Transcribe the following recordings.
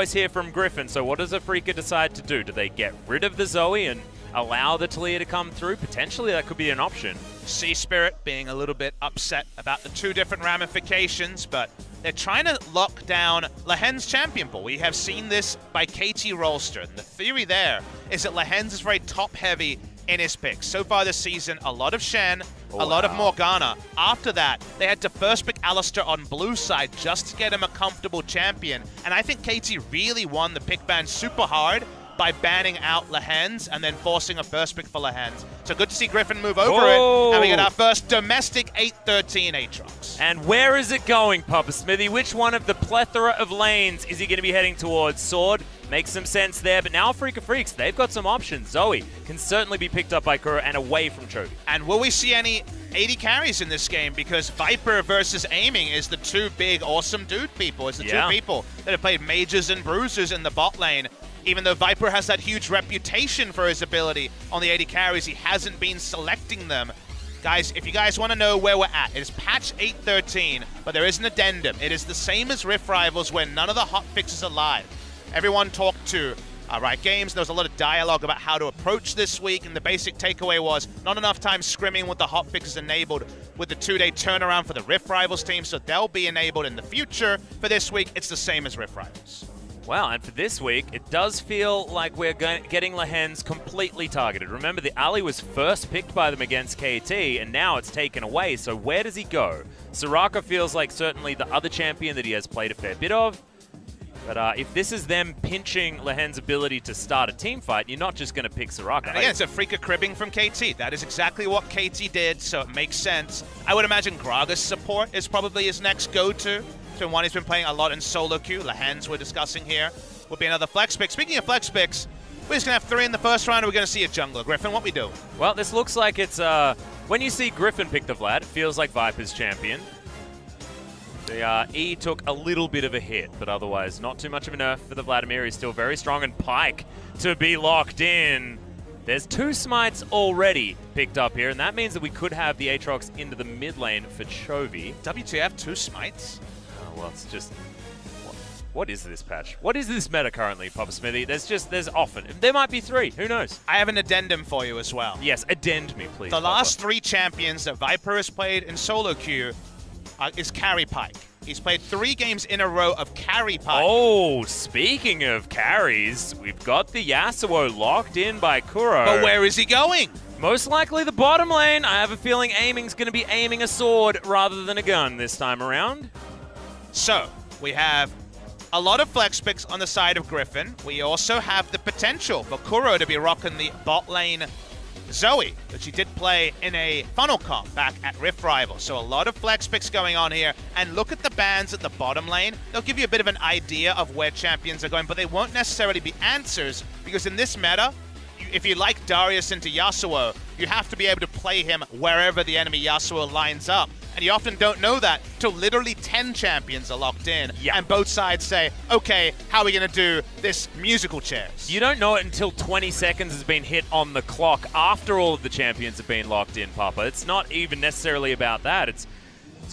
Here from Griffin. So what does Afreeca decide to do? Do they get rid of the Zoe and allow the Talia to come through? Potentially that could be an option. Sea Spirit being a little bit upset about the two different ramifications, but they're trying to lock down Lehen's champion pool. We have seen this by KT Rolster, and the theory there is that Lehen's is very top-heavy in his picks. So far this season, a lot of Shen, a lot of Morgana. After that, they had to first pick Alistar on blue side just to get him a comfortable champion. And I think KT really won the pick ban super hard by banning out Lehen's and then forcing a first pick for Lehen's. So good to see Griffin move over it, and we get our first domestic 8-13 Aatrox. And where is it going, Papa Smithy? Which one of the plethora of lanes is he going to be heading towards? Sword makes some sense there, but now Afreeca Freecs, they've got some options. Zoe can certainly be picked up by Kuro and away from Chovy. And will we see any 80 carries in this game? Because Viper versus Aiming is the two big awesome dude people. It's the two people that have played mages and bruisers in the bot lane. Even though Viper has that huge reputation for his ability on the 80 carries, he hasn't been selecting them. Guys, if you guys want to know where we're at, it is patch 8.13, but there is an addendum. It is the same as Rift Rivals where none of the hotfixes are live. Everyone talked to Riot Games. There was a lot of dialogue about how to approach this week, and the basic takeaway was not enough time scrimming with the hotfixes enabled with the 2-day turnaround for the Rift Rivals team, so they'll be enabled in the future. For this week, it's the same as Rift Rivals. Wow, and for this week, it does feel like we're getting Lehen's completely targeted. Remember, the Ali was first picked by them against KT, and now it's taken away, so where does he go? Soraka feels like certainly the other champion that he has played a fair bit of, but if this is them pinching Lehen's ability to start a team fight, you're not just going to pick Soraka. And again, it's Afreeca cribbing from KT. That is exactly what KT did, so it makes sense. I would imagine Gragas support is probably his next go-to. So one he's been playing a lot in solo queue. Lehen's we're discussing here will be another flex pick. Speaking of flex picks, we're just going to have 3 in the first round, and we're going to see a jungler. Griffin, what we do? Well, this looks like it's, when you see Griffin pick the Vlad, it feels like Viper's champion. The E took a little bit of a hit, but otherwise not too much of a nerf for the Vladimir. He's still very strong, and Pyke to be locked in. There's 2 smites already picked up here, and that means that we could have the Aatrox into the mid lane for Chovy. WTF, 2 smites? Well, it's just, what is this patch? What is this meta currently, Papa Smithy? There's often. There might be 3, who knows? I have an addendum for you as well. Yes, addend me, please. The last 3 champions that Viper has played in solo queue is carry Pyke. He's played 3 games in a row of carry Pyke. Oh, speaking of carries, we've got the Yasuo locked in by Kuro. But where is he going? Most likely the bottom lane. I have a feeling Aiming's going to be aiming a sword rather than a gun this time around. So, we have a lot of flex picks on the side of Griffin. We also have the potential for Kuro to be rocking the bot lane Zoe, that she did play in a funnel comp back at Rift Rivals. So a lot of flex picks going on here. And look at the bans at the bottom lane. They'll give you a bit of an idea of where champions are going, but they won't necessarily be answers, because in this meta, if you like Darius into Yasuo, you have to be able to play him wherever the enemy Yasuo lines up. And you often don't know that till literally 10 champions are locked in. Yeah. And both sides say, okay, how are we going to do this musical chairs? You don't know it until 20 seconds has been hit on the clock after all of the champions have been locked in, Papa. It's not even necessarily about that. It's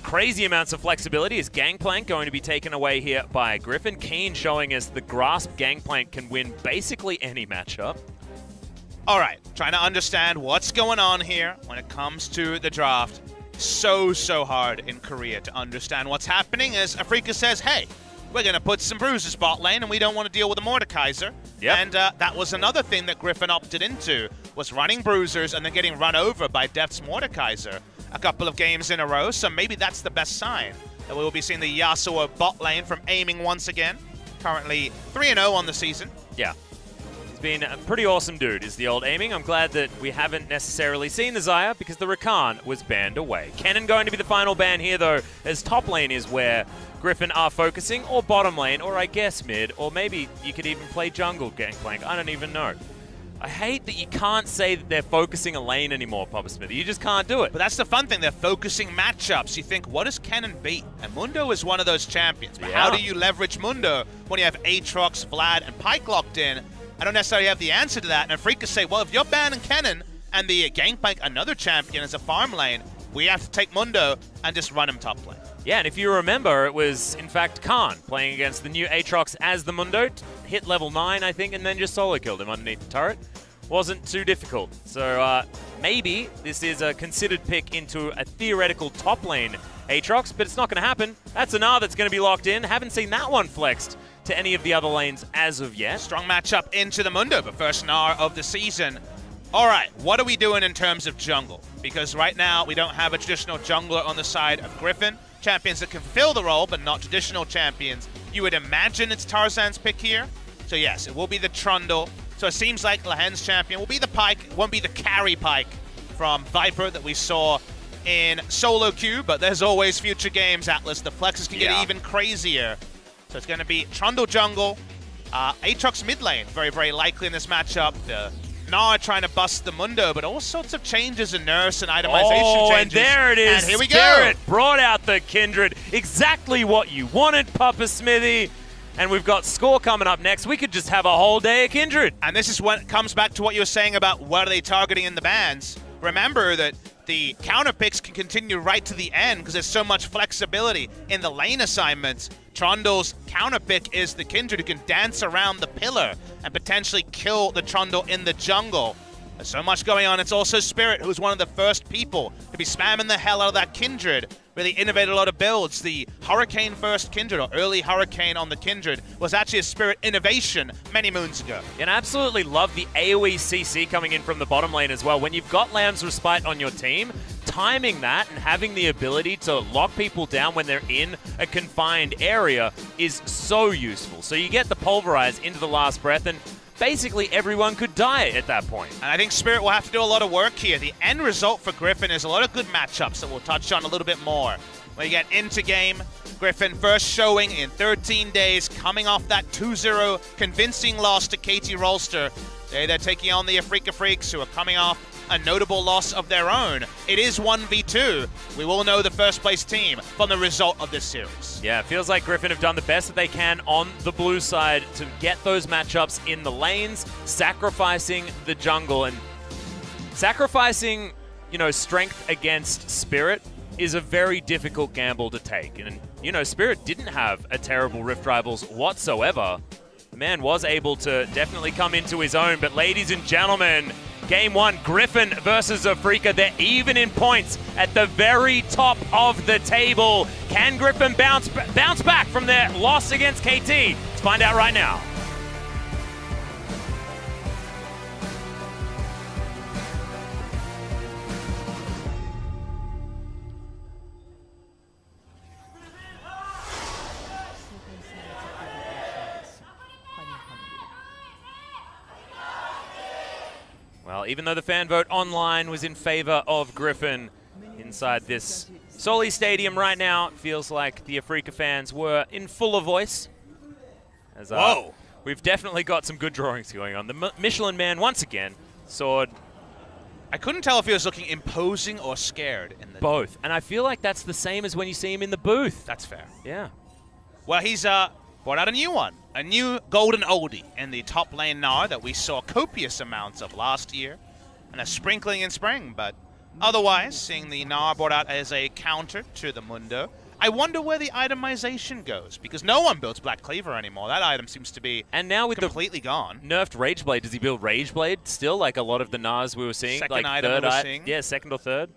crazy amounts of flexibility. Is Gangplank going to be taken away here by Griffin? Keen showing us the Grasp Gangplank can win basically any matchup. All right, trying to understand what's going on here when it comes to the draft. So hard in Korea to understand what's happening as Afreeca says, hey, we're going to put some bruisers bot lane and we don't want to deal with a Mordekaiser. Yep. And that was another thing that Griffin opted into, was running bruisers and then getting run over by Deft's Mordekaiser a couple of games in a row. So maybe that's the best sign, that we will be seeing the Yasuo bot lane from Aiming once again. Currently 3-0 on the season. Yeah. Been a pretty awesome dude, is the old Aiming. I'm glad that we haven't necessarily seen the Xayah because the Rakan was banned away. Cannon going to be the final ban here, though, as top lane is where Griffin are focusing, or bottom lane, or I guess mid, or maybe you could even play jungle Gangplank. I don't even know. I hate that you can't say that they're focusing a lane anymore, Papa Smithy. You just can't do it. But that's the fun thing. They're focusing matchups. You think, what does Cannon beat? And Mundo is one of those champions. But how do you leverage Mundo when you have Aatrox, Vlad, and Pyke locked in? I don't necessarily have the answer to that. And Afreeca say, well, if you're banning Kennen and the Gangplank, another champion, as a farm lane, we have to take Mundo and just run him top lane. Yeah, and if you remember, it was, in fact, Khan playing against the new Aatrox as the Mundo. Hit level 9, I think, and then just solo killed him underneath the turret. Wasn't too difficult. So maybe this is a considered pick into a theoretical top lane Aatrox, but it's not going to happen. That's a Gnar that's going to be locked in. Haven't seen that one flexed to any of the other lanes as of yet. Strong matchup into the Mundo, but first Gnar of the season. All right, what are we doing in terms of jungle? Because right now, we don't have a traditional jungler on the side of Griffin. Champions that can fill the role, but not traditional champions. You would imagine it's Tarzan's pick here. So yes, it will be the Trundle. So it seems like Lahen's champion will be the Pyke. It won't be the carry Pyke from Viper that we saw in solo queue, but there's always future games, Atlas. The flexes can get even crazier. So it's going to be Trundle jungle. Aatrox mid lane, very, very likely in this matchup. The Gnar trying to bust the Mundo, but all sorts of changes in nerfs and itemization changes. And there it is. And here we Spirit go. Brought out the Kindred. Exactly what you wanted, Papa Smithy. And we've got Score coming up next. We could just have a whole day of Kindred. And this is when it comes back to what you were saying about what are they targeting in the bans. Remember that the counter picks can continue right to the end because there's so much flexibility in the lane assignments. Trundle's counter pick is the Kindred who can dance around the pillar and potentially kill the Trundle in the jungle. There's so much going on. It's also Spirit, who's one of the first people to be spamming the hell out of that Kindred. Really innovated a lot of builds. The Hurricane first Kindred, or early Hurricane on the Kindred, was actually a Spirit innovation many moons ago. And I absolutely love the AoE CC coming in from the bottom lane as well. When you've got Lamb's Respite on your team, timing that and having the ability to lock people down when they're in a confined area is so useful. So you get the Pulverize into the last breath, and basically everyone could die at that point. And I think Spirit will have to do a lot of work here. The end result for Griffin is a lot of good matchups that we'll touch on a little bit more. When you get into game, Griffin first showing in 13 days, coming off that 2-0 convincing loss to KT Rolster. They're taking on the Afreeca Freecs, who are coming off a notable loss of their own. It is 1v2. We will know the first place team from the result of this series. Yeah, it feels like Griffin have done the best that they can on the blue side to get those matchups in the lanes, sacrificing the jungle. And sacrificing, you know, strength against Spirit is a very difficult gamble to take. And, you know, Spirit didn't have a terrible Rift Rivals whatsoever. The man was able to definitely come into his own. But ladies and gentlemen, Game 1, Griffin versus Afreeca. They're even in points at the very top of the table. Can Griffin bounce back from their loss against KT? Let's find out right now. Well, even though the fan vote online was in favor of Griffin inside this Soli Stadium right now, it feels like the Afreeca fans were in fuller voice. As, we've definitely got some good drawings going on. The Michelin Man, once again, sword. I couldn't tell if he was looking imposing or scared. In the both. And I feel like that's the same as when you see him in the booth. That's fair. Yeah. Well, he's brought out a new one. A new golden oldie in the top lane Gnar that we saw copious amounts of last year. And a sprinkling in spring, but otherwise, seeing the Gnar brought out as a counter to the Mundo. I wonder where the itemization goes, because no one builds Black Cleaver anymore. That item seems to be completely gone. Nerfed Rageblade, does he build Rageblade still, like a lot of the Gnars we were seeing? Second like item we were seeing? Yeah, second or third.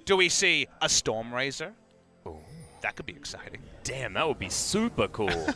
Do we see a Stormrazor? Ooh. That could be exciting. Damn, that would be super cool.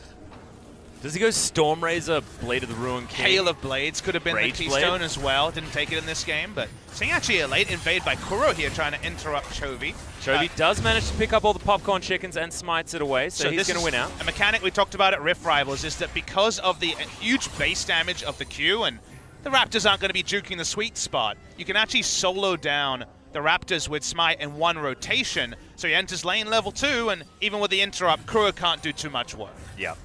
Does he go Stormrazor, Blade of the Ruin King? Hail of Blades could have been the keystone as well. Didn't take it in this game, but seeing actually a late invade by Kuro here trying to interrupt Chovy. Chovy does manage to pick up all the popcorn chickens and smites it away, so he's going to win out. A mechanic we talked about at Rift Rivals is that because of the huge base damage of the Q, and the Raptors aren't going to be juking the sweet spot, you can actually solo down the Raptors with Smite in one rotation, so he enters lane level 2, and even with the interrupt, Kuro can't do too much work. Yep.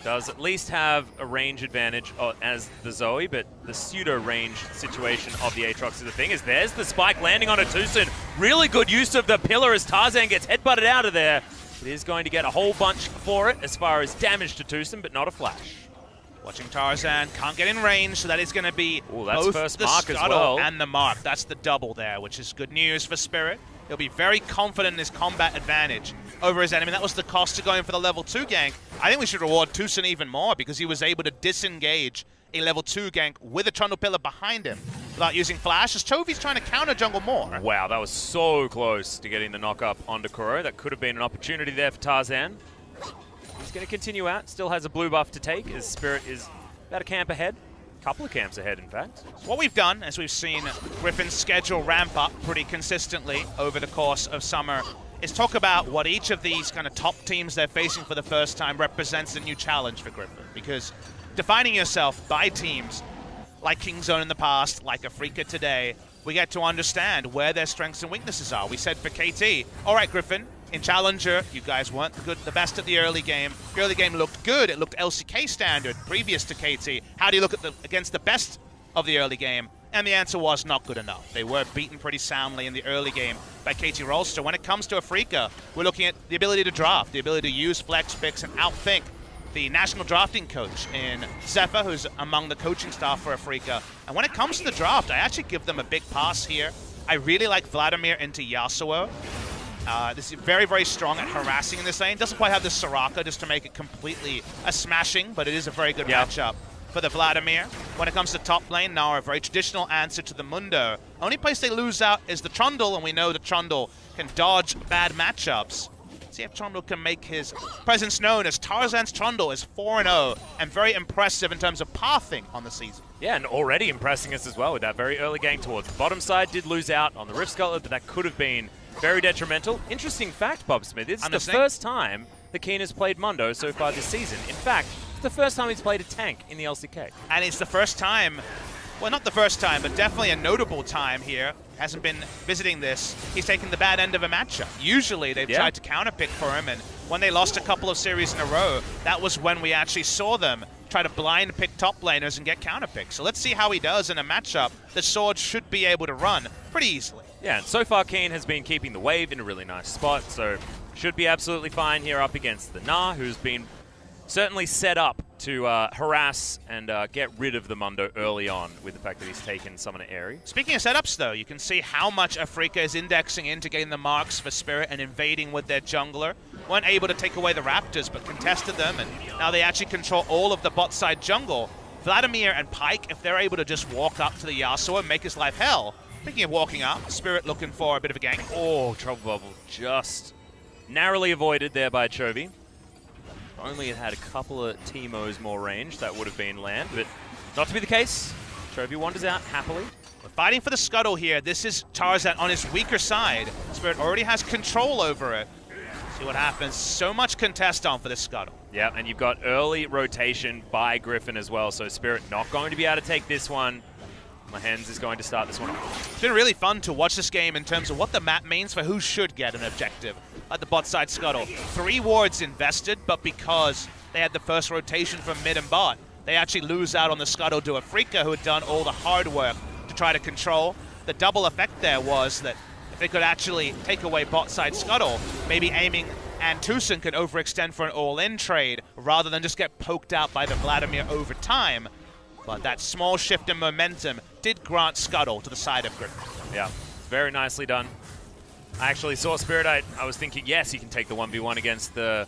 Does at least have a range advantage as the Zoe, but the pseudo-range situation of the Aatrox is the thing. There's the spike landing on a Tucson. Really good use of the pillar as Tarzan gets headbutted out of there. It is going to get a whole bunch for it as far as damage to Tucson, but not a flash. Watching Tarzan, can't get in range, so that is going to be that's both first the mark as scuttle well. and the mark. That's the double there, which is good news for Spirit. He'll be very confident in his combat advantage over his enemy. That was the cost of going for the level 2 gank. I think we should reward Tucson even more because he was able to disengage a level 2 gank with a Trundle Pillar behind him without using flash, as Chovy's trying to counter jungle more. Wow, that was so close to getting the knock up onto Kuro. That could have been an opportunity there for Tarzan. He's going to continue out. Still has a blue buff to take as Spirit is about a camp ahead. Couple of camps ahead, in fact. So what we've done, as we've seen Griffin's schedule ramp up pretty consistently over the course of summer, is talk about what each of these kind of top teams they're facing for the first time represents a new challenge for Griffin. Because defining yourself by teams like Kingzone in the past, like Afreeca today, we get to understand where their strengths and weaknesses are. We said for KT, all right, Griffin, in Challenger, you guys weren't the best at the early game. The early game looked good. It looked LCK standard previous to KT. How do you look at against the best of the early game? And the answer was not good enough. They were beaten pretty soundly in the early game by KT Rolster. When it comes to Afreeca, we're looking at the ability to draft, the ability to use flex picks and outthink the national drafting coach in Zephyr, who's among the coaching staff for Afreeca. And when it comes to the draft, I actually give them a big pass here. I really like Vladimir into Yasuo. This is very, very strong at harassing in this lane. Doesn't quite have the Soraka just to make it completely a smashing, but it is a very good matchup for the Vladimir. When it comes to top lane, Nara, a very traditional answer to the Mundo. Only place they lose out is the Trundle, and we know the Trundle can dodge bad matchups. See if Trundle can make his presence known, as Tarzan's Trundle is 4-0 and very impressive in terms of pathing on the season. Yeah, and already impressing us as well with that very early game towards the bottom side. Did lose out on the Rift Scuttler, but that could have been very detrimental. Interesting fact, Bob Smith, it's the first time the Keen has played Mundo so far this season. In fact, it's the first time he's played a tank in the LCK. And it's the first time, well, not the first time, but definitely a notable time here. Hasn't been visiting this. He's taken the bad end of a matchup. Usually they've tried to counterpick for him, and when they lost a couple of series in a row, that was when we actually saw them try to blind pick top laners and get counterpicked. So let's see how he does in a matchup that Sword should be able to run pretty easily. Yeah, and so far Keen has been keeping the wave in a really nice spot, so should be absolutely fine here up against the Nah, who's been certainly set up to harass and get rid of the Mundo early on with the fact that he's taken Summoner Aerie. Speaking of setups, though, you can see how much Afreeca is indexing into getting the marks for Spirit and invading with their jungler. Weren't able to take away the Raptors, but contested them, and now they actually control all of the bot side jungle. Vladimir and Pyke, if they're able to just walk up to the Yasuo and make his life hell. Speaking of walking up, Spirit looking for a bit of a gank. Oh, Trouble Bubble just narrowly avoided there by Chovy. Only it had a couple of Teemos more range, that would have been land, but not to be the case. Chovy wanders out happily. We're fighting for the scuttle here. This is Tarzan on his weaker side. Spirit already has control over it. See what happens. So much contest on for this scuttle. Yeah, and you've got early rotation by Griffin as well, so Spirit not going to be able to take this one. Mahens is going to start this one off. It's been really fun to watch this game in terms of what the map means for who should get an objective at the bot side scuttle. 3 wards invested, but because they had the first rotation from mid and bot, they actually lose out on the scuttle to Afreeca, who had done all the hard work to try to control. The double effect there was that if they could actually take away bot side scuttle, maybe Aiming and Tucson could overextend for an all-in trade rather than just get poked out by the Vladimir over time. But that small shift in momentum did grant scuttle to the side of Griffin. Yeah, very nicely done. I actually saw Spirit. I was thinking, yes, he can take the 1v1 against the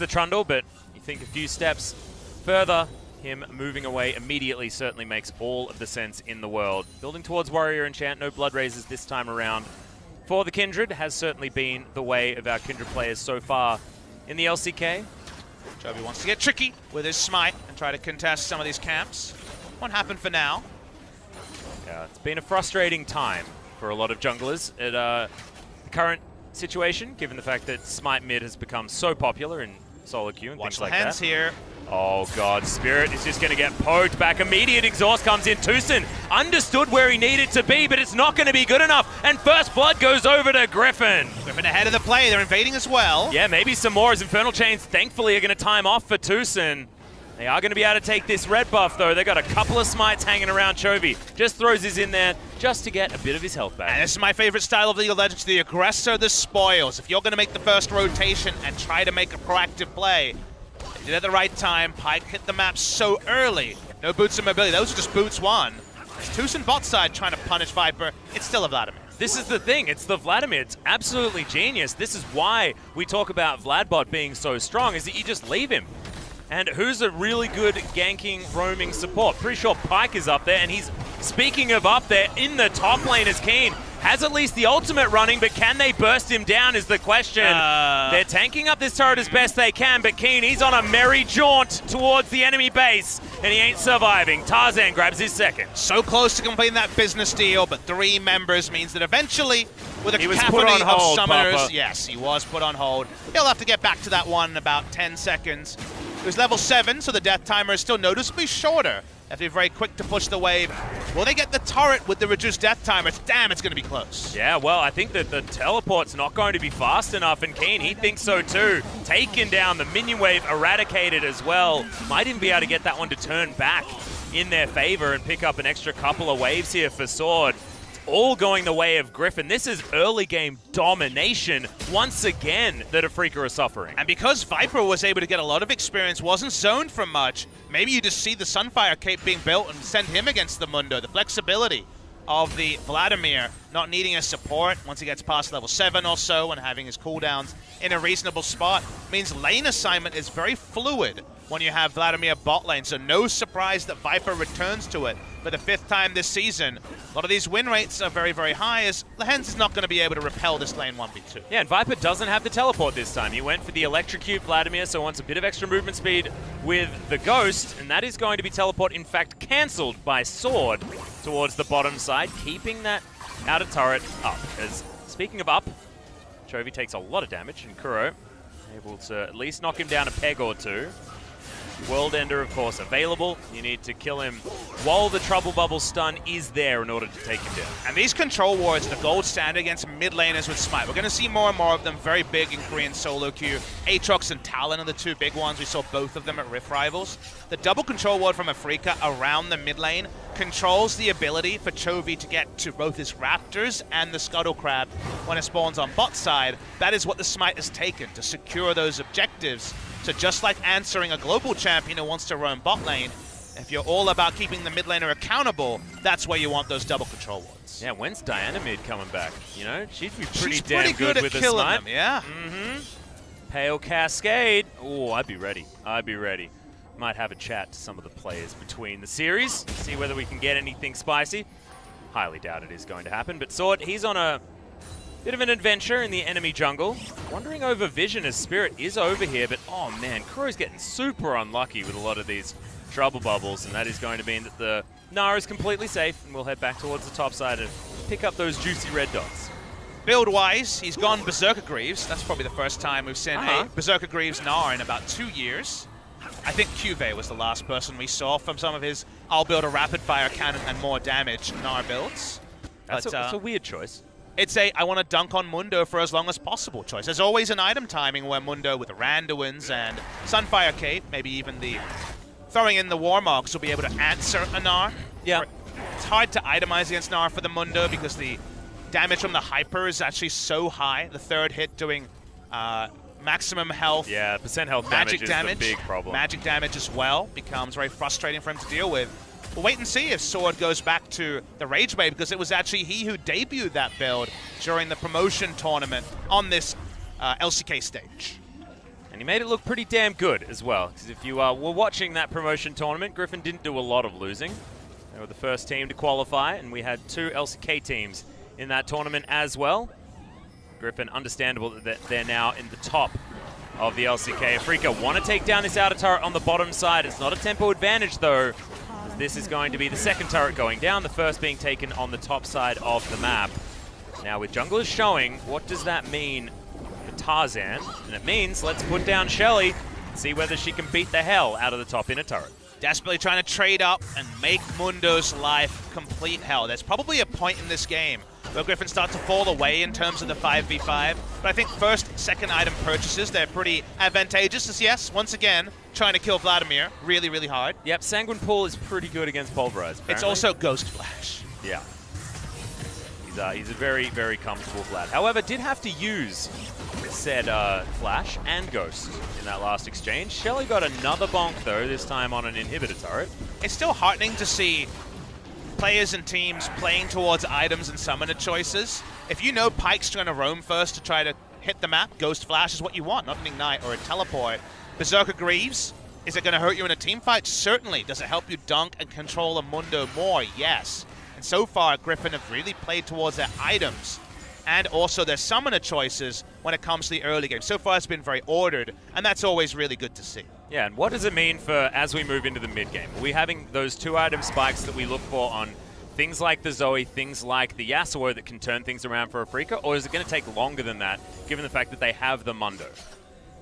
Trundle, but you think a few steps further, him moving away immediately certainly makes all of the sense in the world. Building towards Warrior Enchant, no Blood Razors this time around. For the Kindred, has certainly been the way of our Kindred players so far in the LCK. Chovy wants to get tricky with his smite and try to contest some of these camps. Won't happen for now. Yeah, it's been a frustrating time for a lot of junglers at the current situation, given the fact that Smite mid has become so popular in solo queue and things like that. Watch the hands here. Oh god, Spirit is just going to get poked back. Immediate exhaust comes in. Tucson understood where he needed to be, but it's not going to be good enough. And first blood goes over to Griffin. Griffin ahead of the play. They're invading as well. Yeah, maybe some more as Infernal Chains thankfully are going to time off for Tucson. They are going to be able to take this red buff, though. They've got a couple of smites hanging around Chovy. Just throws his in there just to get a bit of his health back. And this is my favorite style of League of Legends, the aggressor, the spoils. If you're going to make the first rotation and try to make a proactive play, they did it at the right time. Pyke hit the map so early. No boots of mobility. Those are just boots one. It's Tucson bot side trying to punish Viper. It's still a Vladimir. This is the thing. It's the Vladimir. It's absolutely genius. This is why we talk about Vladbot being so strong, is that you just leave him. And who's a really good ganking, roaming support? Pretty sure Pyke is up there, and he's, speaking of up there, in the top lane as Keen. Has at least the ultimate running, but can they burst him down is the question. They're tanking up this turret as best they can, but Keen, he's on a merry jaunt towards the enemy base, and he ain't surviving. Tarzan grabs his second. So close to completing that business deal, but 3 members means that eventually, with a He was cacophony put on hold, of summoners, Papa. yes, he was put on hold. He'll have to get back to that one in about 10 seconds. It was level 7, so the death timer is still noticeably shorter. They have to be very quick to push the wave. Will they get the turret with the reduced death timer? Damn, it's going to be close. Yeah, well, I think that the teleport's not going to be fast enough, and Keen, he thinks so too. Taken down, the minion wave eradicated as well. Might even be able to get that one to turn back in their favor and pick up an extra couple of waves here for Sword. All going the way of Griffin. This is early game domination once again that Afreeca are suffering. And because Viper was able to get a lot of experience, wasn't zoned from much, maybe you just see the Sunfire cape being built and send him against the Mundo. The flexibility of the Vladimir not needing a support once he gets past level 7 or so and having his cooldowns in a reasonable spot means lane assignment is very fluid when you have Vladimir bot lane, so no surprise that Viper returns to it for the 5th time this season. A lot of these win rates are very, very high, as Lehens is not going to be able to repel this lane 1v2. Yeah, and Viper doesn't have the teleport this time. He went for the electrocute Vladimir, so wants a bit of extra movement speed with the Ghost, and that is going to be teleport, in fact, cancelled by Sword towards the bottom side, keeping that outer turret up. As, speaking of up, Chovy takes a lot of damage, and Kuro able to at least knock him down a peg or two. World Ender, of course, available. You need to kill him while the Trouble Bubble stun is there in order to take him down. And these control wards are the gold standard against mid laners with Smite. We're going to see more and more of them, very big in Korean solo queue. Aatrox and Talon are the 2 big ones. We saw both of them at Rift Rivals. The double control ward from Afreeca around the mid lane controls the ability for Chovy to get to both his Raptors and the Scuttle Crab when it spawns on bot side. That is what the Smite has taken to secure those objectives. So just like answering a global champion who wants to roam bot lane, if you're all about keeping the mid laner accountable, that's where you want those double control wards. Yeah, when's Diana mid coming back? You know, she'd be pretty She's damn pretty good at with a killing snipe. them, yeah. Pale Cascade. Oh, I'd be ready. I'd be ready. Might have a chat to some of the players between the series, see whether we can get anything spicy. Highly doubt it is going to happen, but Sword, he's on a bit of an adventure in the enemy jungle. Wandering over Vision as Spirit is over here, but oh man, Kuro's getting super unlucky with a lot of these Trouble Bubbles, and that is going to mean that the Nara is completely safe, and we'll head back towards the top side and pick up those juicy red dots. Build-wise, he's gone Berserker Greaves. That's probably the first time we've seen a Berserker Greaves Nara in about 2 years. I think Cuvée was the last person we saw from some of his I'll build a rapid-fire cannon and more damage Nara builds. That's a weird choice. It's a I want to dunk on Mundo for as long as possible choice. There's always an item timing where Mundo with Randuins and Sunfire Cape, maybe even the throwing in the Warmogs will be able to answer a Gnar. Yeah. It's hard to itemize against Gnar for the Mundo because the damage from the Hyper is actually so high. The 3rd hit doing maximum health. Yeah, percent health magic damage is the big problem. Magic damage as well becomes very frustrating for him to deal with. We'll wait and see if Sword goes back to the Rage Wave, because it was actually he who debuted that build during the promotion tournament on this LCK stage. And he made it look pretty damn good as well, because if you were watching that promotion tournament, Griffin didn't do a lot of losing. They were the first team to qualify, and we had 2 LCK teams in that tournament as well. Griffin, understandable that they're now in the top of the LCK. Afreeca want to take down this outer turret on the bottom side. It's not a tempo advantage, though. This is going to be the 2nd turret going down, the 1st being taken on the top side of the map. Now, with junglers showing, what does that mean for Tarzan? And it means let's put down Shelly and see whether she can beat the hell out of the top inner turret. Desperately trying to trade up and make Mundo's life complete hell. There's probably a point in this game where Griffin starts to fall away in terms of the 5v5. But I think 1st, 2nd item purchases, they're pretty advantageous. As yes, once again, trying to kill Vladimir really, really hard. Yep, Sanguine Pool is pretty good against Pulverize, apparently. It's also Ghost Flash. Yeah. He's a very, very comfortable Vlad. However, did have to use said Flash and Ghost in that last exchange. Shelly got another bonk, though, this time on an inhibitor turret. It's still heartening to see players and teams playing towards items and summoner choices, if you know Pyke's trying to roam first to try to hit the map, Ghost Flash is what you want, not an Ignite or a Teleport. Berserker Greaves, is it going to hurt you in a team fight? Certainly. Does it help you dunk and control a Mundo more? Yes. And so far, Griffin have really played towards their items and also their summoner choices when it comes to the early game. So far, it's been very ordered, and that's always really good to see. Yeah, and what does it mean for as we move into the mid game? Are we having those 2-item spikes that we look for on things like the Zoe, things like the Yasuo that can turn things around for Afreeca, or is it going to take longer than that, given the fact that they have the Mundo?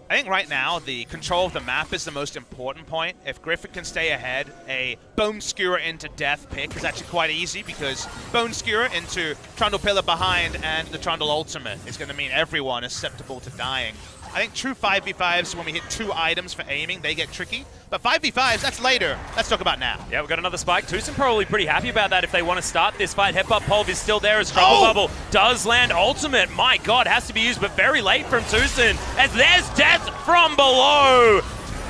I think right now, the control of the map is the most important point. If Griffin can stay ahead, a Bone Skewer into Death pick is actually quite easy because Bone Skewer into Trundle Pillar behind and the Trundle Ultimate is going to mean everyone is susceptible to dying. I think true 5v5s, when we hit 2 items for aiming, they get tricky. But 5v5s, that's later. Let's talk about now. Yeah, we've got another spike. Tucson probably pretty happy about that if they want to start this fight. Headbutt Pulve is still there as Trouble Bubble does land ultimate. My God, has to be used, but very late from Tucson. As there's death from below.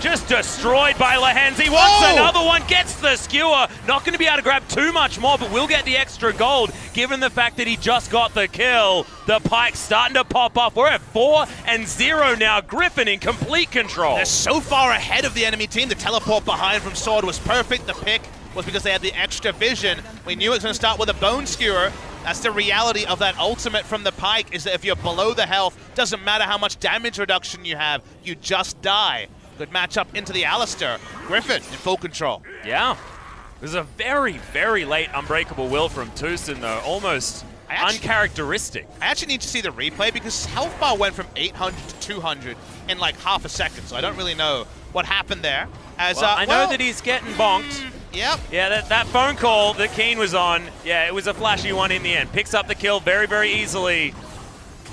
Just destroyed by Lehens. He wants another one, gets the skewer. Not going to be able to grab too much more, but will get the extra gold, given the fact that he just got the kill. The Pyke's starting to pop off. We're at 4-0 now. Griffin in complete control. They're so far ahead of the enemy team. The teleport behind from Sword was perfect. The pick was because they had the extra vision. We knew it was going to start with a Bone Skewer. That's the reality of that ultimate from the Pyke, is that if you're below the health, doesn't matter how much damage reduction you have, you just die. Good matchup into the Alistair. Griffin in full control. Yeah. It was a very, very late Unbreakable Will from Tucson, though. Almost uncharacteristic. I actually need to see the replay because health bar went from 800 to 200 in like half a second, so I don't really know what happened there. As I know that he's getting bonked. Yep. Yeah, that phone call that Keen was on, yeah, it was a flashy one in the end. Picks up the kill very, very easily.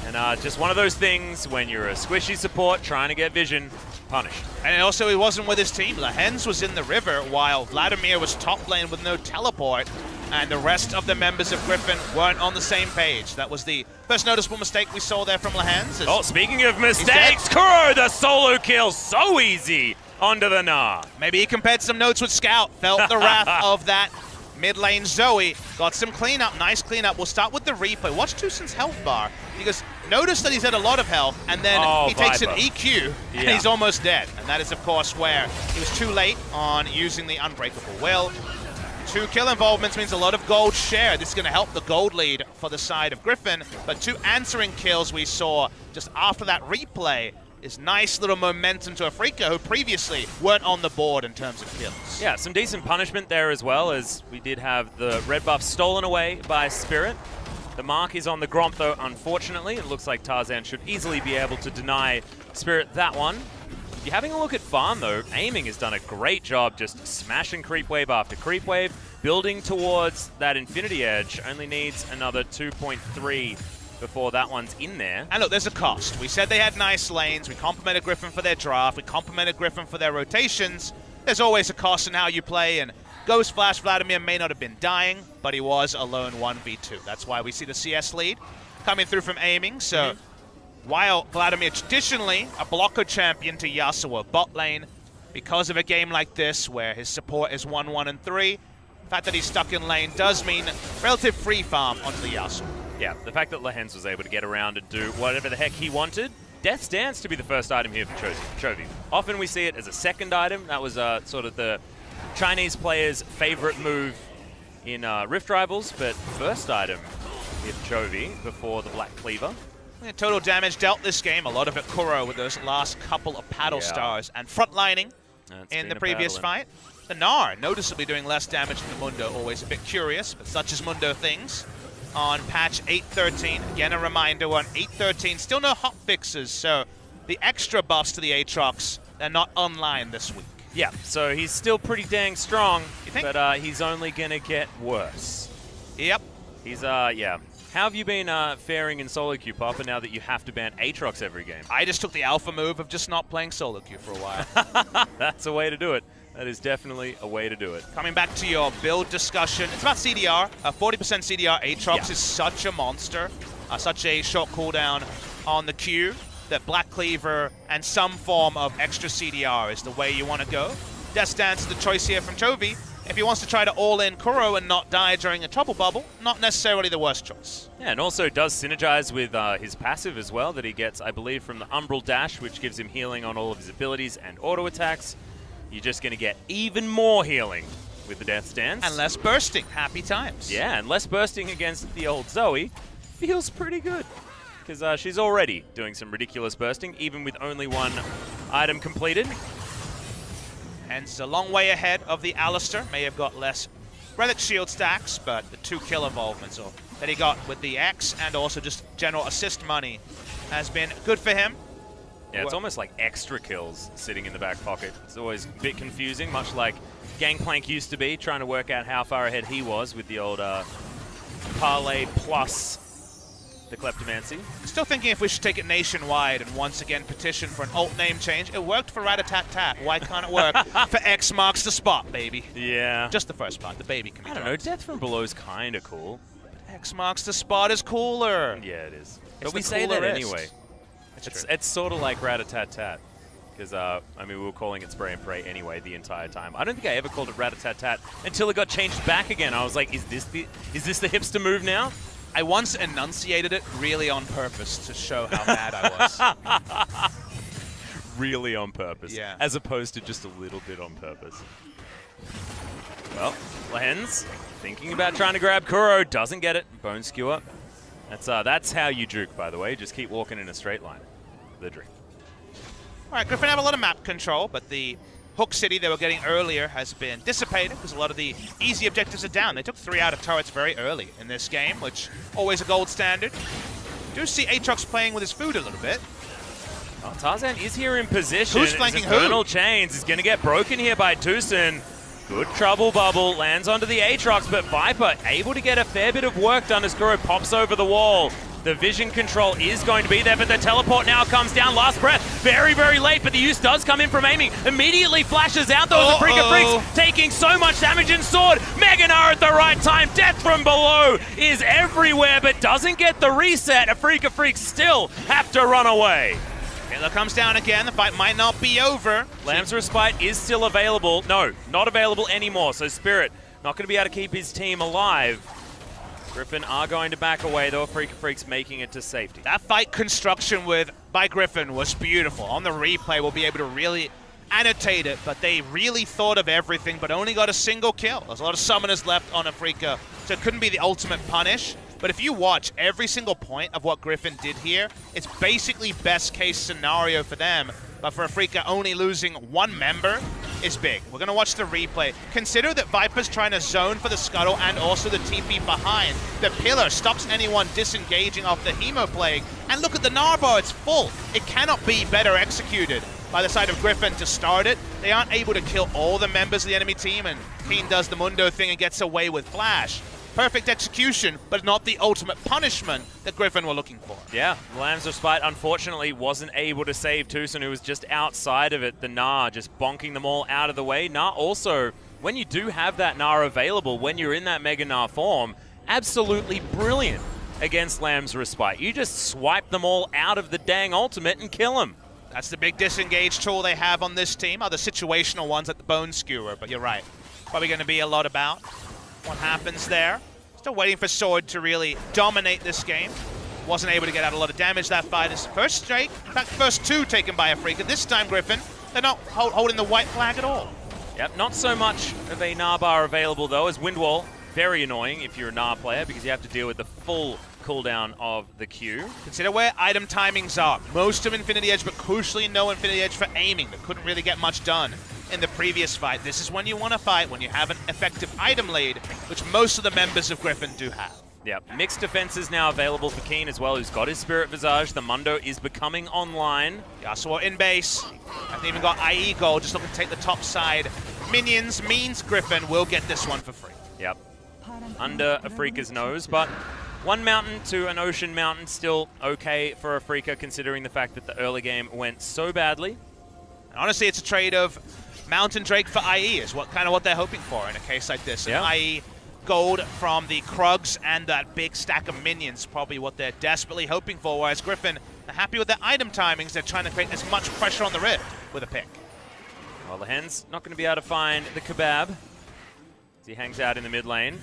And just one of those things when you're a squishy support trying to get vision, punished. And also he wasn't with his team. Lehens was in the river while Vladimir was top lane with no teleport. And the rest of the members of Griffin weren't on the same page. That was the first noticeable mistake we saw there from Lehens. Oh, speaking of mistakes, Kuro, the solo kill, so easy onto the Gnar. Maybe he compared some notes with Scout, felt the wrath of that mid lane Zoe, got some cleanup, nice cleanup. We'll start with the replay. Watch Tucson's health bar, because notice that he's at a lot of health, and then he takes an EQ, and he's almost dead. And that is, of course, where he was too late on using the Unbreakable Will. 2 kill involvements means a lot of gold share. This is going to help the gold lead for the side of Griffin, but 2 answering kills we saw just after that replay is nice little momentum to Afreeca, who previously weren't on the board in terms of kills. Yeah, some decent punishment there as well, as we did have the red buff stolen away by Spirit. The mark is on the Gromp, though, unfortunately. It looks like Tarzan should easily be able to deny Spirit that one. If you're having a look at farm, though, Aiming has done a great job just smashing creep wave after creep wave, building towards that Infinity Edge. Only needs another 2.3 before that one's in there. And look, there's a cost. We said they had nice lanes. We complimented Griffin for their draft. We complimented Griffin for their rotations. There's always a cost in how you play, and Ghost Flash Vladimir may not have been dying, but he was a lone 1v2. That's why we see the CS lead coming through from Aiming. So while Vladimir traditionally a blocker champion to Yasuo bot lane, because of a game like this where his support is 1, 1, and 3, the fact that he's stuck in lane does mean relative free farm onto the Yasuo. Yeah, the fact that Lehens was able to get around and do whatever the heck he wanted. Death's Dance to be the first item here for Chovy. Often we see it as a second item. That was sort of the Chinese players' favorite move in Rift Rivals, but first item here for Chovy before the Black Cleaver. Yeah, total damage dealt this game, a lot of it Kuro with those last couple of paddle stars and frontlining in the previous fight. The Gnar noticeably doing less damage than the Mundo, always a bit curious, but such as Mundo things. On patch 8.13, again a reminder, on 8.13, still no hot fixes, so the extra buffs to the Aatrox, they're not online this week. Yeah, so he's still pretty dang strong, you think? But he's only gonna get worse. Yep. He's, yeah. How have you been faring in solo queue, Papa, now that you have to ban Aatrox every game? I just took the alpha move of just not playing solo queue for a while. That's a way to do it. That is definitely a way to do it. Coming back to your build discussion, it's about CDR. 40% CDR Aatrox is such a monster, such a short cooldown on the Q, that Black Cleaver and some form of extra CDR is the way you want to go. Death Dance is the choice here from Chovy. if he wants to try to all-in Kuro and not die during a trouble bubble, not necessarily the worst choice. Yeah, and also does synergize with his passive as well that he gets, I believe, from the Umbral Dash, which gives him healing on all of his abilities and auto attacks. You're just going to get even more healing with the Death Stance. And less bursting. Happy times. Yeah, and less bursting against the old Zoe feels pretty good. Because she's already doing some ridiculous bursting, even with only one item completed. Hence a long way ahead of the Alistair. May have got less relic shield stacks, but the 2 kill involvements that he got with the X and also just general assist money has been good for him. Yeah, it's almost like extra kills sitting in the back pocket. It's always a bit confusing, much like Gangplank used to be, trying to work out how far ahead he was with the old parlay plus the Kleptomancy. Still thinking if we should take it nationwide and once again petition for an alt name change. It worked for Rat-a-tat-tat. Why can't it work for X marks the spot, baby? Yeah. Just the first part. The baby can be I don't know. Death from Below is kind of cool. X marks the spot is cooler. Yeah, it is. It's But we the say that coolerest. anyway. It's sort of like Rat-a-tat-tat. Because, I mean, we were calling it Spray and Pray anyway the entire time. I don't think I ever called it Rat-a-tat-tat until it got changed back again. I was like, is this the hipster move now? I once enunciated it really on purpose to show how mad I was. Really on purpose. Yeah. As opposed to just a little bit on purpose. Well, Lens thinking about trying to grab Kuro, doesn't get it. Bone Skewer. That's how you juke, by the way. Just keep walking in a straight line. The drink. All right, Griffin have a lot of map control, but the Hook City they were getting earlier has been dissipated because a lot of the easy objectives are down. They took 3 out of turrets very early in this game, which always a gold standard. Do see Aatrox playing with his food a little bit. Oh, Tarzan is here in position. Who's flanking who? Infernal Chains is going to get broken here by Tucson. Good trouble bubble, lands onto the Aatrox, but Viper able to get a fair bit of work done as Kuro pops over the wall. The vision control is going to be there, but the teleport now comes down. Last breath, very, very late, but the use does come in from aiming. Immediately flashes out, though, as Afreeca Freecs taking so much damage in Sword. Meganar at the right time. Death from Below is everywhere, but doesn't get the reset. Afreeca Freecs still have to run away. Hitler comes down again. The fight might not be over. Lamb's Respite is still available. No, not available anymore, so Spirit not going to be able to keep his team alive. Griffin are going to back away, though. Afreeca Freecs making it to safety. That fight construction by Griffin was beautiful. On the replay, we'll be able to really annotate it, but they really thought of everything, but only got a single kill. There's a lot of summoners left on Afreeca, so it couldn't be the ultimate punish. But if you watch every single point of what Griffin did here, it's basically best case scenario for them. But for Afreeca, only losing 1 member is big. We're going to watch the replay. Consider that Viper's trying to zone for the Scuttle and also the TP behind. The Pillar stops anyone disengaging off the Hemo Plague. And look at the Narbar, it's full. It cannot be better executed by the side of Griffin to start it. They aren't able to kill all the members of the enemy team, and Keen does the Mundo thing and gets away with Flash. Perfect execution, but not the ultimate punishment that Griffin were looking for. Yeah, Lamb's Respite unfortunately wasn't able to save Tucson, who was just outside of it. The Gnar just bonking them all out of the way. Gnar also, when you do have that Gnar available, when you're in that Mega Gnar form, absolutely brilliant against Lamb's Respite. You just swipe them all out of the dang ultimate and kill them. That's the big disengage tool they have on this team, other situational ones like the Bone Skewer, but you're right. Probably going to be a lot about what happens there. Still waiting for Sword to really dominate this game. Wasn't able to get out a lot of damage that fight. His first strike, in fact, first 2 taken by Afreeca. This time, Griffin, they're not holding the white flag at all. Yep, not so much of a Gnar bar available, though, as Windwall. Very annoying if you're a Gnar player, because you have to deal with the full cooldown of the Q. Consider where item timings are. Most of Infinity Edge, but crucially no Infinity Edge for aiming. That couldn't really get much done in the previous fight. This is when you want to fight, when you have an effective item lead, which most of the members of Griffin do have. Yep, mixed defenses now available for Keen as well, who's got his Spirit Visage. The Mundo is becoming online. Yasuo in base. Hasn't even got IE gold, just looking to take the top side. Minions means Griffin will get this one for free. Yep, under Afreeca's nose, but 1 mountain to an ocean mountain, still okay for Afreeca, considering the fact that the early game went so badly. And honestly, it's a trade of Mountain Drake for IE is kind of what they're hoping for in a case like this. Yeah. And IE gold from the Krugs and that big stack of minions, probably what they're desperately hoping for, whereas Griffin are happy with their item timings. They're trying to create as much pressure on the Rift with a pick. Well, the Hen's not going to be able to find the Kebab. He hangs out in the mid lane.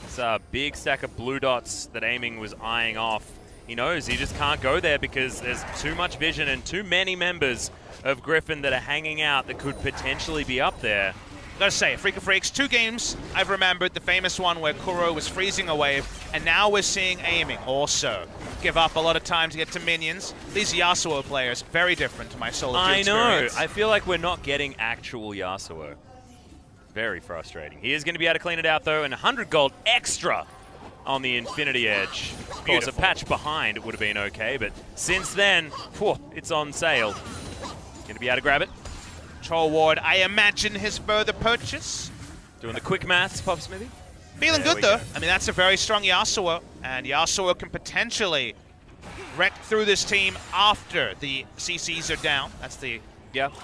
It's a big stack of blue dots that Aiming was eyeing off. He knows he just can't go there because there's too much vision and too many members of Griffin that are hanging out that could potentially be up there. Gotta say, Afreeca Freecs, 2 games I've remembered. The famous one where Kuro was freezing a wave, and now we're seeing Aiming also give up a lot of time to get to minions. These Yasuo players, very different to my solo queue experience. I feel like we're not getting actual Yasuo. Very frustrating. He is going to be able to clean it out though, and 100 gold extra on the Infinity Edge. Of course, a patch behind it would have been okay, but since then, whew, it's on sale. Going to be able to grab it. Troll Ward, I imagine his further purchase. Doing the quick maths, Pop Smithy. Feeling good though. I mean, that's a very strong Yasuo, and Yasuo can potentially wreck through this team after the CCs are down. That's the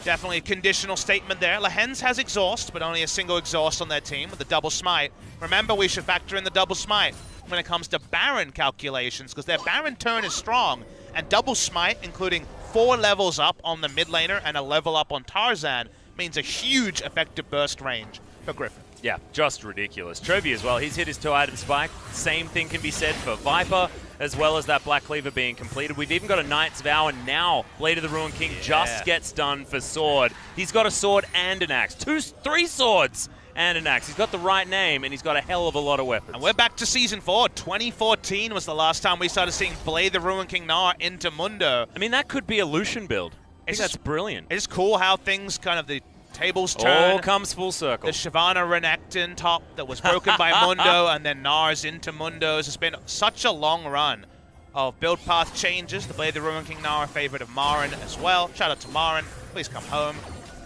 definitely a conditional statement there. Lehens has exhaust, but only a single exhaust on their team with the double smite. Remember, we should factor in the double smite when it comes to Baron calculations, because their Baron turn is strong, and double smite, including 4 levels up on the mid laner and a level up on Tarzan, means a huge effective burst range for Griffin. Yeah, just ridiculous. Trophy as well, he's hit his 2-item spike. Same thing can be said for Viper, as well as that Black Cleaver being completed. We've even got a Knight's Vow, and now Blade of the Ruined King just gets done for Sword. He's got a sword and an axe. 3 swords and an axe. He's got the right name, and he's got a hell of a lot of weapons. And we're back to Season 4. 2014 was the last time we started seeing Blade the Ruined King Gnar into Mundo. I mean, that could be a Lucian build. I think that's brilliant. It's cool how things kind of, the tables turn. All comes full circle. The Shyvana Renekton top that was broken by Mundo, and then Gnar's into Mundos. It's been such a long run of build path changes. The Blade the Ruined King Gnar, a favorite of Marin as well. Shout out to Marin. Please come home.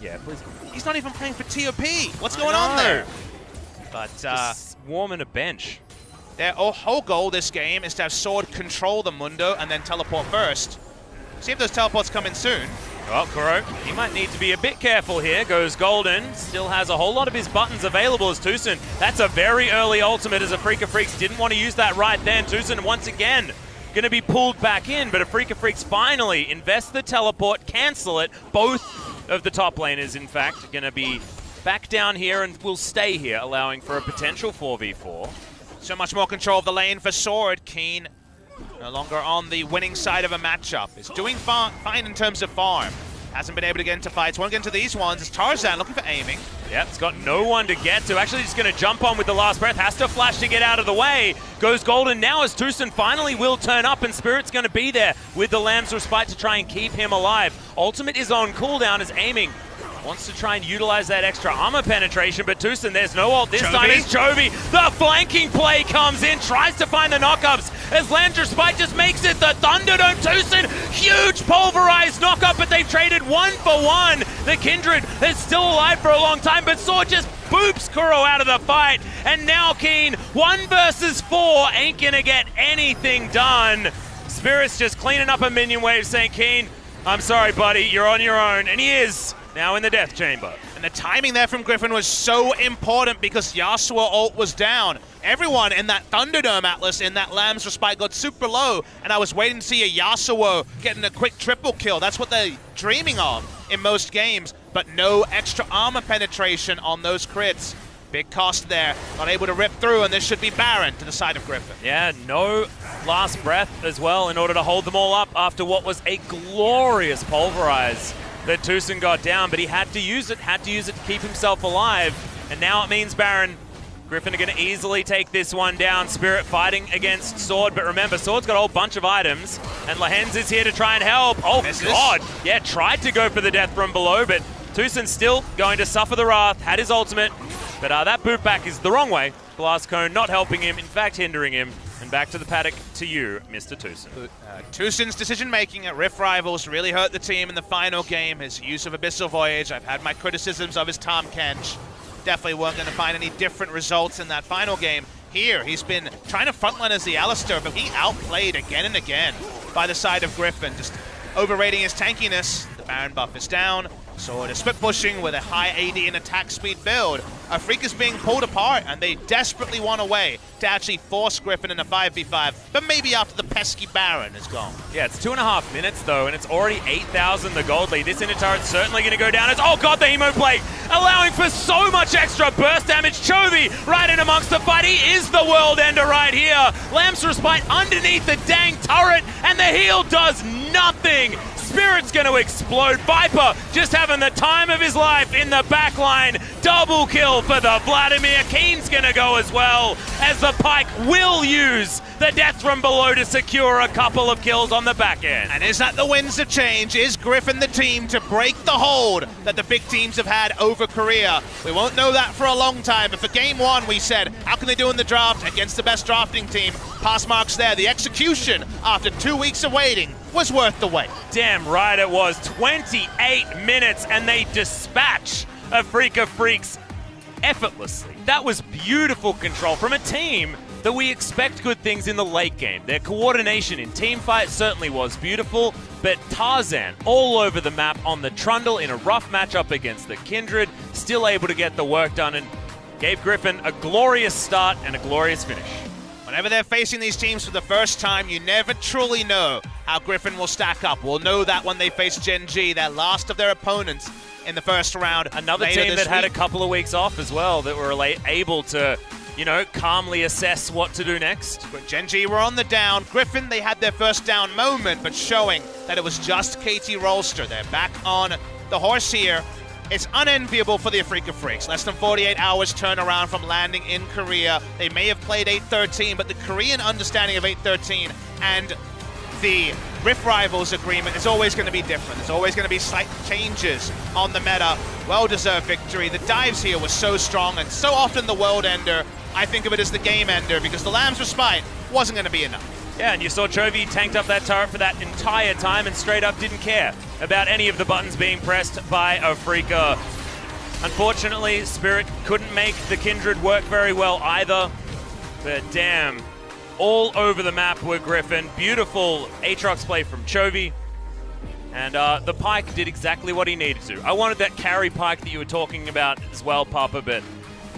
Yeah, please. He's not even playing for TOP. What's going on there? But just warming a bench. Their whole goal this game is to have Sword control the Mundo and then teleport first. See if those teleports come in soon. Oh, Kuro, he might need to be a bit careful here. Goes Golden. Still has a whole lot of his buttons available as Tucson. That's a very early ultimate as Afreeca Freecs didn't want to use that right then. Tucson once again going to be pulled back in, but Afreeca Freecs finally invest the teleport, cancel it. Both of the top laners, in fact, going to be back down here and will stay here, allowing for a potential 4v4. So much more control of the lane for Sword. Keen no longer on the winning side of a matchup. Is doing fine in terms of farm. Hasn't been able to get into fights. Won't get into these ones. It's Tarzan looking for Aiming. Yep, it's got no one to get to. Actually, just going to jump on with the last breath. Has to flash to get out of the way. Goes Golden now as Tucson finally will turn up, and Spirit's going to be there with the Lamb's Respite to try and keep him alive. Ultimate is on cooldown as Aiming wants to try and utilize that extra armor penetration, but Tucson, there's no ult. This time it's Chovy. The flanking play comes in, tries to find the knockups as Lamb's Respite just makes it the Thunderdome. Tucson, huge pulverized knockup, but they've traded 1 for 1. The Kindred is still alive for a long time, but Sword just boops Kuro out of the fight. And now Keen, 1 versus 4, ain't gonna get anything done. Spirit's just cleaning up a minion wave saying, Keen, I'm sorry, buddy, you're on your own. And he is. Now in the Death Chamber. And the timing there from Griffin was so important because Yasuo ult was down. Everyone in that Thunderdome Atlas in that Lamb's Respite got super low, and I was waiting to see a Yasuo getting a quick triple kill. That's what they're dreaming of in most games, but no extra armor penetration on those crits. Big cost there. Not able to rip through, and this should be Baron to the side of Griffin. Yeah, no last breath as well in order to hold them all up after what was a glorious pulverize that Tucson got down, but he had to use it to keep himself alive. And now it means Baron. Griffin are going to easily take this one down. Spirit fighting against Sword, but remember, Sword's got a whole bunch of items, and Lehens is here to try and help. Oh, God. Yeah, tried to go for the death from below, but Tucson's still going to suffer the wrath, had his ultimate, but that boot back is the wrong way. Blast Cone not helping him, in fact hindering him. And back to the paddock to you, Mr. Tucson. Tucson's decision-making at Rift Rivals really hurt the team in the final game. His use of Abyssal Voyage, I've had my criticisms of his Tahm Kench. Definitely weren't going to find any different results in that final game. Here, he's been trying to frontline as the Alistar, but he outplayed again and again by the side of Griffin, just overrating his tankiness. The Baron buff is down. So the split pushing with a high AD and attack speed build. Afreeca's being pulled apart, and they desperately want a way to actually force Griffin in a 5v5, but maybe after the pesky Baron is gone. Yeah, it's 2.5 minutes though, and it's already 8,000 the gold lead. This inner turret's certainly going to go down. It's, oh god, the emo plate, allowing for so much extra burst damage. Chovy right in amongst the fight. He is the world ender right here. Lamb's Respite underneath the dang turret, and the heal does nothing. Spirit's going to explode. Viper just having the time of his life in the backline. Double kill for the Vladimir. Keen's going to go as well, as the Pyke will use the death from below to secure a couple of kills on the back end. And is that the winds of change? Is Griffin the team to break the hold that the big teams have had over Korea? We won't know that for a long time, but for game one we said, how can they do in the draft against the best drafting team? Pass marks there. The execution after 2 weeks of waiting was worth the wait. Damn right it was. 28 minutes and they dispatch Afreeca Freecs effortlessly. That was beautiful control from a team that we expect good things in the late game. Their coordination in teamfight certainly was beautiful, but Tarzan all over the map on the Trundle in a rough matchup against the Kindred, still able to get the work done and gave Griffin a glorious start and a glorious finish. Whenever they're facing these teams for the first time, you never truly know how Griffin will stack up. We'll know that when they face Gen G, their last of their opponents in the first round. Another team that had a couple of weeks off as well, that were able to, you know, calmly assess what to do next. When Gen G were on the down, Griffin, they had their first down moment, but showing that it was just KT Rolster. They're back on the horse here. It's unenviable for the Afreeca Freecs. Less than 48 hours turnaround from landing in Korea. They may have played 8-13, but the Korean understanding of 8-13 and the Rift Rivals agreement is always going to be different. There's always going to be slight changes on the meta. Well-deserved victory. The dives here were so strong, and so often the world ender, I think of it as the game ender, because the Lamb's Respite wasn't going to be enough. Yeah, and you saw Chovy tanked up that turret for that entire time and straight up didn't care about any of the buttons being pressed by Afreeca. Unfortunately, Spirit couldn't make the Kindred work very well either, but damn, all over the map were Griffin. Beautiful Aatrox play from Chovy. And the Pyke did exactly what he needed to. I wanted that carry Pyke that you were talking about as well, Papa, but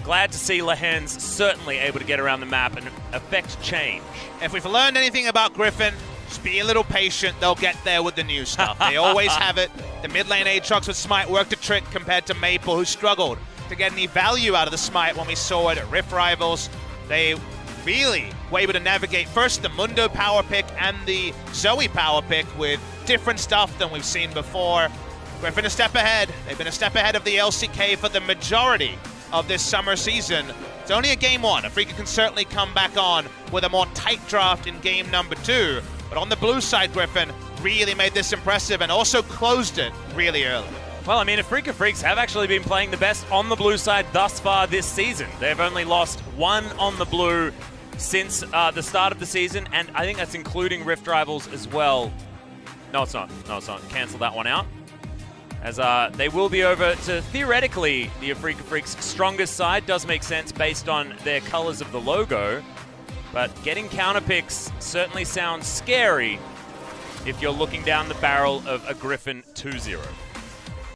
glad to see Lehen's certainly able to get around the map and affect change. If we've learned anything about Griffin, just be a little patient. They'll get there with the new stuff. They always have it. The mid lane Aatrox with Smite worked a trick compared to Maple, who struggled to get any value out of the Smite when we saw it at Rift Rivals. They really were able to navigate first the Mundo power pick and the Zoe power pick with different stuff than we've seen before. Griffin a step ahead. They've been a step ahead of the LCK for the majority of this summer season. It's only a game one. Afreeca can certainly come back on with a more tight draft in game number 2. But on the blue side, Griffin really made this impressive and also closed it really early. Well, I mean, Afreeca Freecs have actually been playing the best on the blue side thus far this season. They've only lost one on the blue since the start of the season, and I think that's including Rift Rivals as well. No, it's not. No, it's not. Cancel that one out. As they will be over to, theoretically, the Afreeca Freecs' strongest side. Does make sense based on their colors of the logo. But getting counter picks certainly sounds scary if you're looking down the barrel of a Griffin 2-0.